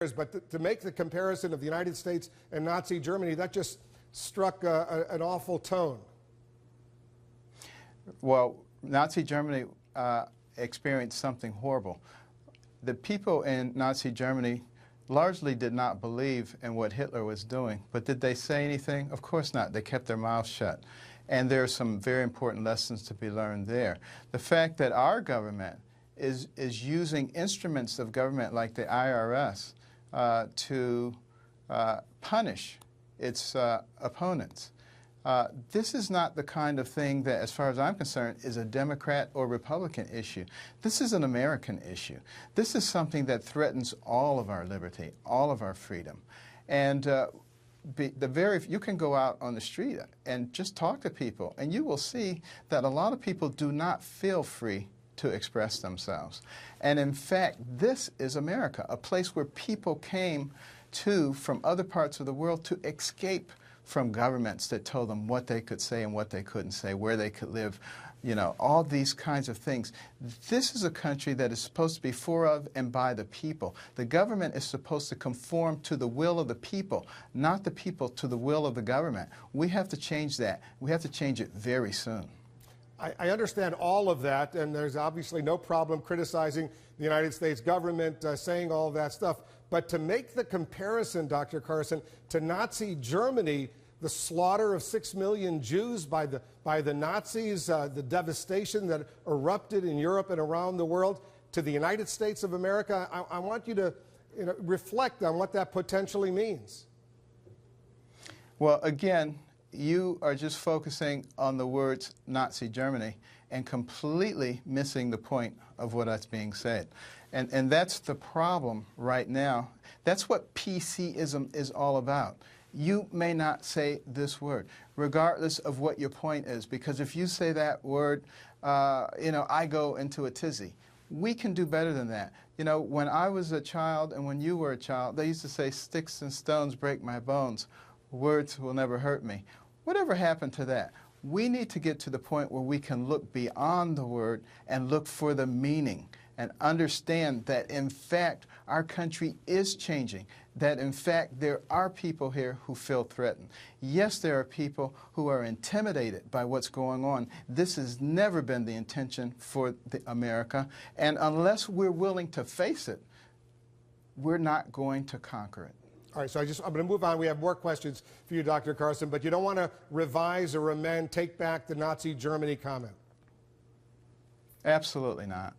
But to make the comparison of the United States and Nazi Germany, that just struck an awful tone. Well, Nazi Germany experienced something horrible. The people in Nazi Germany largely did not believe in what Hitler was doing, but did they say anything? Of course not. They kept their mouths shut. And there are some very important lessons to be learned there. The fact that our government is using instruments of government like the IRS to punish its opponents. This is not the kind of thing that, as far as I'm concerned, is a Democrat or Republican issue. This is an American issue. This is something that threatens all of our liberty, all of our freedom. And you can go out on the street and just talk to people, and you will see that a lot of people do not feel free to express themselves. And in fact, this is America, a place where people came to from other parts of the world to escape from governments that told them what they could say and what they couldn't say, where they could live, you know, all these kinds of things. This is a country that is supposed to be for, of, and by the people. The government is supposed to conform to the will of the people, not the people to the will of the government. We have to change that. We have to change it very soon. I understand all of that, and there's obviously no problem criticizing the United States government, saying all that stuff. But to make the comparison, Dr. Carson, to Nazi Germany, the slaughter of 6 million Jews by the Nazis, the devastation that erupted in Europe and around the world, to the United States of America, I want you to reflect on what that potentially means. Well, again, you are just focusing on the words Nazi Germany and completely missing the point of what is being said. And that's the problem right now. That's what PCism is all about. You may not say this word, regardless of what your point is, because if you say that word, I go into a tizzy. We can do better than that. You know, when I was a child and when you were a child, they used to say, "Sticks and stones break my bones. Words will never hurt me." Whatever happened to that? We need to get to the point where we can look beyond the word and look for the meaning and understand that, in fact, our country is changing, that, in fact, there are people here who feel threatened. Yes, there are people who are intimidated by what's going on. This has never been the intention for America, and unless we're willing to face it, we're not going to conquer it. All right, so I'm going to move on. We have more questions for you, Dr. Carson, but you don't want to revise or amend, take back the Nazi Germany comment? Absolutely not.